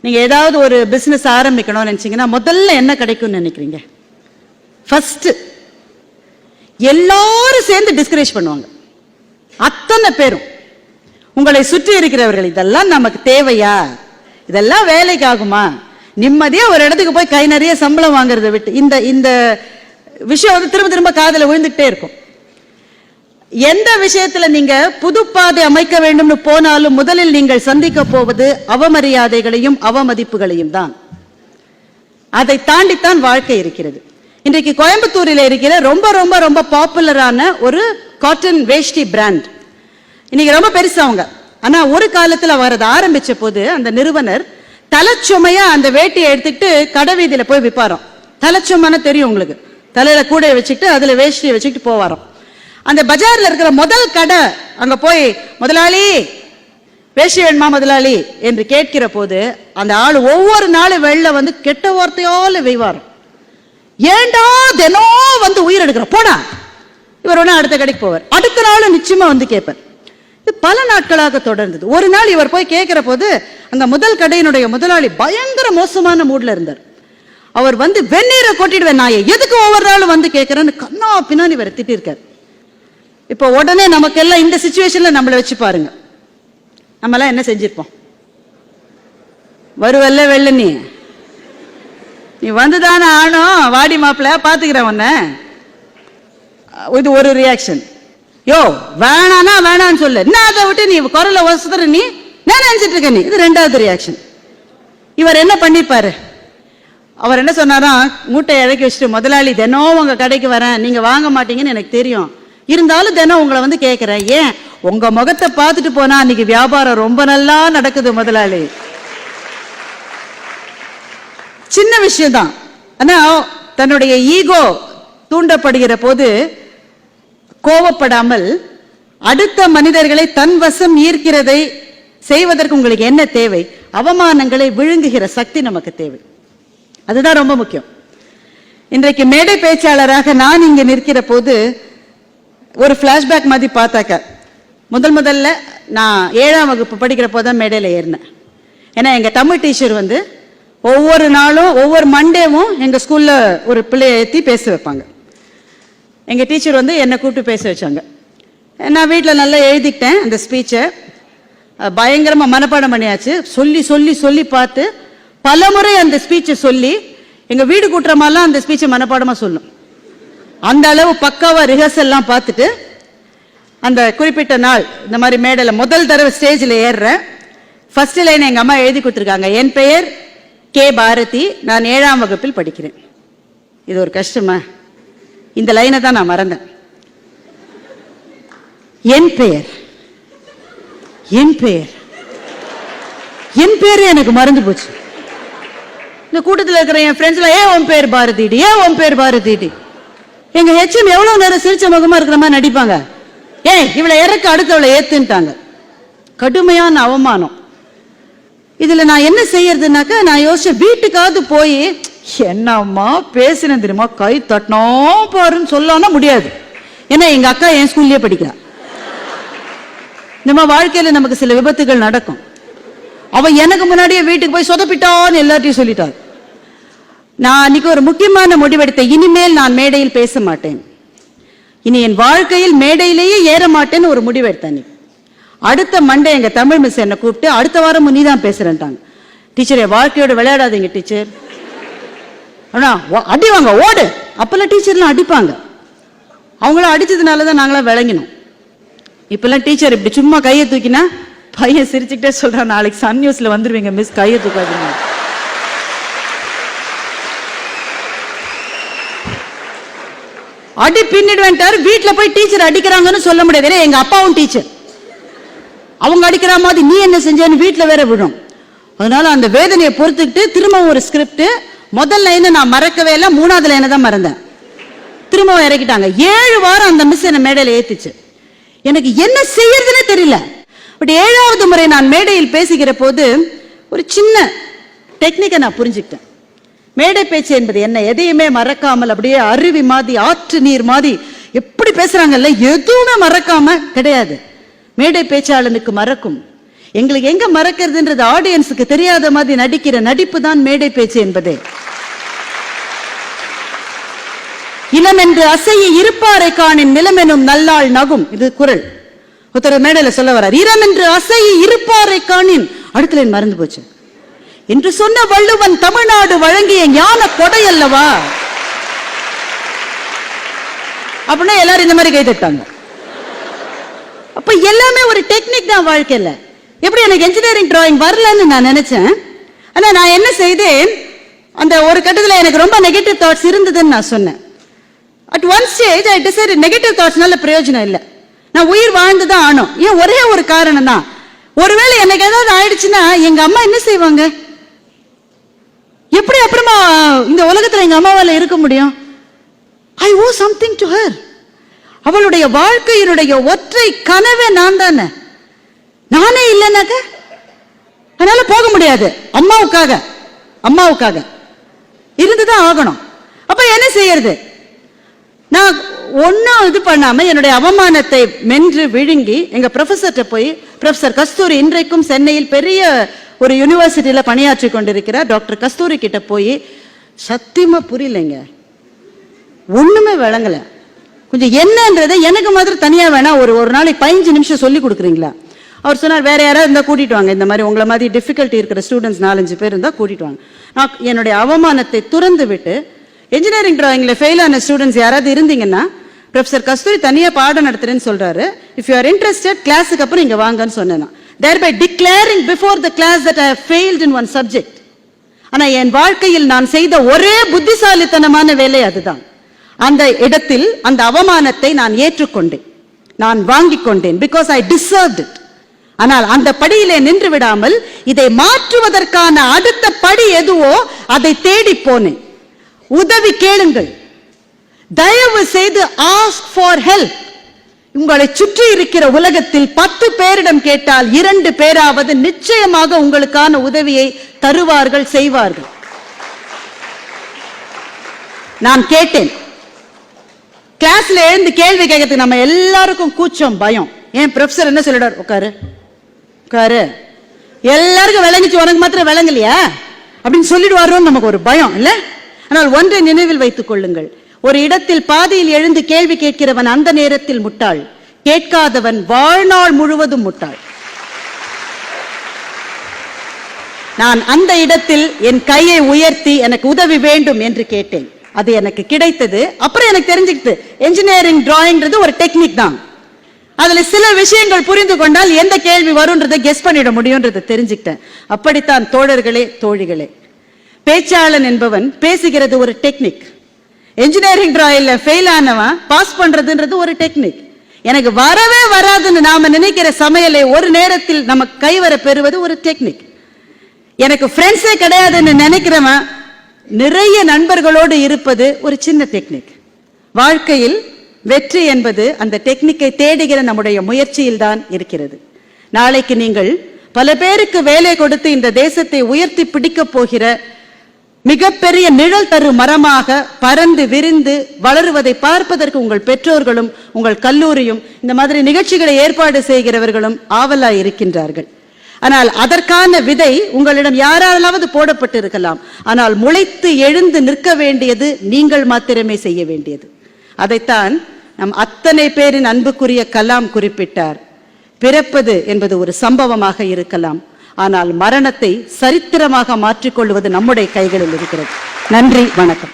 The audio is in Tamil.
நீங்க ஏதாவது ஒரு பிசினஸ் ஆரம்பிக்கணும்னு நினைச்சீங்கன்னா முதல்ல என்ன கிடைக்கும்னு நினைக்கிறீங்க? ஃபர்ஸ்ட் எல்லாரும் சேர்ந்து டிஸ்கரேஜ் பண்ணுவாங்க. அத்தனை பேரும் உங்களை சுற்றி இருக்கிறவர்கள், இதெல்லாம் நமக்கு தேவையா, இதெல்லாம் வேலைக்கு ஆகுமா, நிம்மதியா ஒரு இடத்துக்கு போய் கை நிறைய சம்பளம் வாங்குறதை விட்டு இந்த இந்த விஷயம் வந்து திரும்ப திரும்ப காதல விழுந்துட்டே இருக்கும். எந்த விஷயத்துல நீங்க புது பாதை அமைக்க வேண்டும்னு போனாலும் முதலில் நீங்கள் சந்திக்க போவது அவமரியாதைகளையும் அவமதிப்புகளையும் தான். அதை தாண்டித்தான் வாழ்க்கை இருக்கிறது. இன்றைக்கு கோயம்புத்தூரில் இருக்கிற ரொம்ப ரொம்ப ரொம்ப பாப்புலரான ஒரு காட்டன் வேஷ்டி பிராண்ட் இன்னைக்கு ரொம்ப பெருசாங்க. ஆனா ஒரு காலத்துல வரது ஆரம்பிச்ச போது அந்த நிறுவனர் தலைச்சுமையா அந்த வேட்டியை எடுத்துக்கிட்டு கடை வீதியில போய் விற்பாராம். தலைச்சுமைன்னு தெரியும் உங்களுக்கு, தலையில கூடைய வச்சுக்கிட்டு அதுல வேஷ்டியை வச்சுக்கிட்டு போவாராம். அந்த பஜார்ல இருக்கிற முதல் கடை அங்க போய் முதலாளி வேஷ்டி வேணுமா முதலாளி என்று கேட்கிற போது அந்த ஆள் ஒவ்வொரு நாளும் வெளில வந்து கெட்ட வார்த்தையால வெய்வாராம். ஏண்டா தினம் வந்து உயிர் எடுக்கிற போடா. இவர் ஒண்ணு அடுத்த கடைக்கு போவார், அடுத்த நாள் நிச்சயமா வந்து கேட்பார். இது பல நாட்களாக தொடர்ந்தது. ஒரு நாள் இவர் போய் கேட்கிற போது அந்த முதல் கடையினுடைய முதலாளி பயங்கர மோசமான மூட்ல இருந்தார். அவர் வந்து வெந்நீரை கொட்டிடுவேன் நாயை, எதுக்கு ஒவ்வொரு நாளும் வந்து கேட்கிறேன்னு கண்ணா பின்னாடி இவர் திட்டிருக்கார். இப்போ உடனே நமக்கெல்லாம் இந்த சிச்சுவேஷன்ல நம்மளை வச்சு பாருங்க, நம்மளாம் என்ன செஞ்சிருப்போம்? வருவல்ல வெள்ள நீ வந்துதானே ஆனோம், வாடி மாப்பிள்ள பாத்துக்கிறேன் உன்ன. இது ஒரு ரியாக்ஷன். யோ வேணானா வேணான்னு சொல்லு, என்ன அதை விட்டு நீ குரலை வசதுற, நீ என்ன நினைச்சிட்டு இருக்க நீ. இது ரெண்டாவது ரியாக்ஷன். இவர் என்ன பண்ணிருப்பாரு? அவர் என்ன சொன்னாரா, மூட்டையை இறக்கி வச்சுட்டு முதலாளி தினம் உங்க கடைக்கு வரேன், நீங்க வாங்க மாட்டீங்கன்னு எனக்கு தெரியும், இருந்தாலும் தினம் உங்களை வந்து கேட்கிறேன், ஏன் உங்க முகத்தை பார்த்துட்டு போனா அன்னைக்கு வியாபாரம் ரொம்ப நல்லா நடக்குது முதலாளி. சின்ன விஷயம் தான், ஆனா தன்னுடைய ஈகோ தூண்டப்படுகிற போது கோபப்படாமல் அடுத்த மனிதர்களை தன் வசம் ஈர்க்கிறதை செய்வதற்கு உங்களுக்கு என்ன தேவை? அவமானங்களை விழுங்குகிற சக்தி நமக்கு தேவை. அதுதான் ரொம்ப முக்கியம். இன்றைக்கு மேடை பேச்சாளராக நான் இங்க நிற்கிற போது ஒரு பிளாஷ்பேக் மாதிரி பார்த்தாக்க, முதல்ல நான் 7ஆம் வகுப்பு படிக்கிற போதான் மேடையில் ஏறினேன். ஏன்னா எங்க தமிழ் டீச்சர் வந்து ஒவ்வொரு நாளும் ஒவ்வொரு மண்டேவும் எங்க ஸ்கூல்ல ஒரு பிள்ளையை ஏற்றி பேச வைப்பாங்க. எங்க டீச்சர் வந்து என்னை கூப்பிட்டு பேச வச்சாங்க. நான் வீட்டில் நல்லா எழுதிக்கிட்டேன் அந்த ஸ்பீச்சை, பயங்கரமா மனப்பாடம் பண்ணியாச்சு. சொல்லி சொல்லி சொல்லி பார்த்து பல முறை அந்த ஸ்பீச்சை சொல்லி எங்க வீடு கூட்டுறமாலாம் அந்த ஸ்பீச்சை மனப்பாடமா சொல்லும். அந்த அளவு பக்காவா ரிஹர்சல்லாம் பார்த்துட்டு அந்த குறிப்பிட்ட நாள் இந்த மாதிரி மேடையில் முதல் தடவை ஸ்டேஜில் ஏறுறேன். ஃபர்ஸ்ட் லைன் எங்க அம்மா எழுதி கொடுத்துருக்காங்க, என் பெயர் கே பாரதி, நான் 7ஆம் வகுப்பில் படிக்கிறேன். இது ஒரு கஷ்டமா? இந்த லைனை தான் நான் மறந்தேன். என் பெயர் என் பெயர் என் பேரு எனக்கு மறந்து போச்சு. இந்த கூட்டத்தில் இருக்கிற என் ஃப்ரெண்ட்ஸ்ல, ஏன் உன் பேர் பாரதிடி, ஏன் உன் பேர் பாரதிடி. எங்க ஹெச்எம் எவ்வளவு நேரம் சிரிச்ச முகமா இருக்கிற மாதிரி நடிப்பாங்க. ஏன் இவளை இறக்க அடுத்தவளை ஏத்துட்டாங்க. கடுமையான அவமானம். இதுல நான் என்ன செய்யறதுனாக்கா, நான் யோசிச்ச வீட்டுக்காவது போய் என்னம்மா பேசினேன் தெரியுமா, கை தட்டினோ பாருன்னு சொல்லலாம் முடியாது. ஏன்னா எங்க அக்கா என் ஸ்கூல்லயே படிக்கிறா. நம்ம வாழ்க்கையில நமக்கு சில விபத்துகள் நடக்கும். அவ எனக்கு முன்னாடியே வீட்டுக்கு போய் சொதப்பிட்டான்னு எல்லாத்தையும் சொல்லிட்டாள். நான் அன்னைக்கு ஒரு முக்கியமான முடிவெடுத்த, இனிமேல் நான் மேடையில் பேச மாட்டேன், இனி என் வாழ்க்கையில் மேடையிலேயே ஏற மாட்டேன்னு ஒரு முடிவெடுத்தேன். அடுத்த மண்டே எங்க தமிழ் மிஸ் என்னை கூப்பிட்டு, அடுத்த வாரம் நீ தான் பேசுறேன்ட்டாங்க. டீச்சர் என் வாழ்க்கையோட விளையாடாதீங்க டீச்சர், ஆனா அடிவாங்க ஓடு. அப்பெல்லாம் டீச்சர்லாம் அடிப்பாங்க, அவங்களும் அடிச்சதுனாலதான் நாங்களாம் விளங்கினோம். இப்பெல்லாம் டீச்சர் இப்படி சும்மா கையை தூக்கினா பையன் சிரிச்சுக்கிட்டே சொல்றான், நாளைக்கு சன் நியூஸ்ல வந்துருவீங்க மிஸ், கையை தூக்காதீங்க. அடி பின்னிடுவேன்ட்டாரு. வீட்டுல போய் டீச்சர் அடிக்கிறாங்கன்னு சொல்ல முடியாது, ஏன்னா எங்க அப்பாவும் டீச்சர், அவங்க அடிக்கிற மாதிரி நீ என்ன செஞ்சேன்னு வீட்டுல வேற விடும். அதனால அந்த வேதனையை பொறுத்துக்கிட்டு திரும்பவும் ஒரு ஸ்கிரிப்ட், முதல் லைனை நான் மறக்கவே இல்லை, 3வது லைனை தான் மறந்தேன். திரும்பவும் இறக்கிட்டாங்க. 7 வாரம் அந்த மிஸ் என்ன மேடையில் ஏத்துச்சு. எனக்கு என்ன செய்யறதுன்னு தெரியல. பட் 7வது முறை நான் மேடையில் பேசுகிற போது ஒரு சின்ன டெக்னிக்கை நான் புரிஞ்சுக்கிட்டேன். மேடை பேச்சு என்பது என்ன, எதையுமே மறக்காமல் அப்படியே அருவி மாதிரி ஆற்று நீர் மாதிரி எப்படி பேசுறாங்கல்ல, எதுவுமே மறக்காம கிடையாது. மேடை பேச்சாளனுக்கு மறக்கும். எங்களுக்கு எங்க மறக்கிறதுன்றது ஆடியன்ஸுக்கு தெரியாத மாதிரி நடிக்கிற நடிப்பு தான் மேடை பேச்சு என்பதே. இளமென்று அசைய இருப்பாரை காணின் நிலமெனும் நல்லாள் நகும். இது குறள். ஒருத்தர் மேடையில சொல்ல வர்றார், இளமென்று அசைய இருப்பாரை காணின், அடுத்த மறந்து போச்சு என்று சொன்ன வள்ளுவன் தமிழ்நாடு வழங்கிய ஞான கொடை அல்லவா அப்படின்னா எல்லாரும் இந்த மாதிரி கை தட்டாங்க. அப்ப எல்லாமே ஒரு டெக்னிக் தான் வாழ்க்கையில. எப்படி எனக்கு என்ஜினியரிங் டிராயிங் வரலன்னு நான் நினைச்சேன். ஆனா நான் என்ன செய்தேன், அந்த ஒரு கட்டத்தில் எனக்கு ரொம்ப நெகட்டிவ் தாட்ஸ் இருந்ததுன்னு நான் சொன்னேன். At one stage I decided negative தாட்ஸ்னால பிரயோஜனம் இல்லை, நான் உயிர் வாழ்ந்துதான் ஆனோம். ஏன், ஒரே ஒரு காரணம் தான். ஒருவேளை எனக்கு ஏதாவது ஆயிடுச்சுன்னா எங்க அம்மா என்ன செய்வாங்க, எப்படி அப்புறமா இந்த உலகத்துல எங்க அம்மாவால இருக்க முடியும்? ஐ ஓ சம்திங் டு ஹர். அவளுடைய வாழ்க்கையினுடைய ஒற்றை கனவே நான் தானே. நானே இல்லைனாக்க அதனால போக முடியாது. அம்மாவுக்காக இருந்துதான் ஆகணும். அப்ப என்ன செய்யறது? நான் ஒன்னும் இது பண்ணாம என்னுடைய அவமானத்தை மென்று விழுங்கி எங்க ப்ரொஃபஸர்கிட்ட போய், ப்ரொஃபசர் கஸ்தூரி இன்றைக்கும் சென்னையில் பெரிய ஒரு யூனிவர்சிட்டியில பணியாற்றி கொண்டிருக்கிறார், டாக்டர் கஸ்தூரி கிட்ட போய், சத்தியமா புரியலைங்க, ஒண்ணுமே விளங்கல, கொஞ்சம் என்னன்றதை எனக்கு மாதிரி தனியா வேணா ஒரு நாளைக்கு 15 நிமிஷம் சொல்லி கொடுக்குறீங்களா? அவர் சொன்னார், வேற யாராவது இருந்தா கூட்டிட்டு வாங்க, இந்த மாதிரி உங்களை மாதிரி டிஃபிகல்ட்டி இருக்கிற ஸ்டூடெண்ட்ஸ் 4-5 பேர் இருந்தா கூட்டிட்டு வாங்க. நான் என்னுடைய அவமானத்தை துறந்து விட்டு, என்ஜினியரிங் டிராயிங்ல ஃபெயில் ஆன ஸ்டூடெண்ட்ஸ் யாராவது இருந்தீங்கன்னா ப்ரொஃபசர் கஸ்தூரி தனியா பாடம் நடத்துறேன்னு சொல்றாரு, இஃப் யூ ஆர் இன்ட்ரெஸ்டட் கிளாஸுக்கு அப்புறம் இங்க வாங்கன்னு சொன்னேன். thereby declaring before the class that I have failed in one subject. ஆனா என் வாழ்க்கையில் நான் செய்த ஒரே புத்திசாலித்தனமான வேலை அதுதான். அந்த இடத்தில் அந்த அவமானத்தை நான் ஏற்றுக்கொண்டேன், நான் வாங்கிக் கொண்டேன், because I deserved it. ஆனால் அந்த படியிலே நின்று விடாமல் இதை மாற்றுவதற்கான அடுத்த படி எதுவோ அதை தேடி போனேன். உதவி கேளுங்கள், தயவு செய்து ask for help. உங்களை சுற்றி இருக்கிற உலகத்தில் 10 பேரிடம் கேட்டால் 2 பேராவது நிச்சயமாக உங்களுக்கான உதவியை தருவார்கள், செய்வார்கள். நான் கேட்டேன். கிளாஸ்ல எழுந்து கேள்வி கேட்கறதுக்கு நம்ம எல்லாருக்கும் கூச்சம், பயம். ஏன் ப்ரொஃபசர் என்ன சொல்லிடார், உட்காரு உட்காரு, எல்லாருக்கும் விளங்கிச்சு, உனக்கு மாத்திரம் விளங்கலையா அப்படின்னு சொல்லிடுவாரோன்னு நமக்கு ஒரு பயம் இல்ல. ஆனால் ஒன்றை நினைவில் வைத்துக் கொள்ளுங்கள், ஒரு இடத்தில் பாதியில் எழுந்து கேள்வி கேட்கிறவன் அந்த நேரத்தில் முட்டாள், கேட்காதவன் வாழ்நாள் முழுவதும் முட்டாள். நான் அந்த இடத்தில் என் கையை உயர்த்தி எனக்கு உதவி வேண்டும் என்று கேட்டேன், அது எனக்கு கிடைத்தது. அப்புறம் எனக்கு தெரிஞ்சுக்கிட்டு என்ஜினியரிங் டிராயிங்ன்றது ஒரு டெக்னிக் தான், அதுல சில விஷயங்கள் புரிந்து கொண்டால் எந்த கேள்வி வரும்ன்றதை கெஸ் பண்ணிட முடியும்ன்றதை தெரிஞ்சுக்கிட்டேன். அப்படித்தான் தோழர்களே, தோழிகளே, பேச்சாளன் என்பவன் பேசுகிறது ஒரு டெக்னிக். என்ஜினியரிங் டிராயிங்ல ஃபெயில் ஆனவன் பாஸ் பண்றதுன்றது ஒரு டெக்னிக். எனக்கு வரவே வராதுன்னு நாம நினைக்கிற சமையலை ஒரு நேரத்தில் நம்ம கைவர பெறுவது ஒரு டெக்னிக். எனக்கு ஃப்ரெண்ட்ஸே கிடையாதுன்னு நினைக்கிறவன் நிறைய நண்பர்களோடு இருப்பது ஒரு சின்ன டெக்னிக். வாழ்க்கையில் வெற்றி என்பது அந்த டெக்னிக்கை தேடுகிற நம்முடைய முயற்சியில் தான் இருக்கிறது. நாளைக்கு நீங்கள் பல பேருக்கு வேலை கொடுத்து இந்த தேசத்தை உயர்த்தி பிடிக்க போகிற மிகப்பெரிய நிழல் தரு மரமாக பறந்து விரிந்து வளருவதை பார்ப்பதற்கு உங்கள் பெற்றோர்களும் உங்கள் கல்லூரியும் இந்த மாதிரி நிகழ்ச்சிகளை ஏற்பாடு செய்கிறவர்களும் ஆவலாய் இருக்கின்றார்கள். ஆனால் அதற்கான விதை உங்களிடம் யாராலாவது போடப்பட்டு இருக்கலாம், ஆனால் முளைத்து எழுந்து நிற்க வேண்டியது நீங்கள் மாத்திரமே செய்ய வேண்டியது. அதைத்தான் நம் அத்தனை பேரின் அன்புக்குரிய கலாம் குறிப்பிட்டார். பிறப்பது என்பது ஒரு சம்பவமாக இருக்கலாம், ஆனால் மரணத்தை சரித்திரமாக மாற்றிக்கொள்வது நம்முடைய கைகளில் இருக்கிறது. நன்றி, வணக்கம்.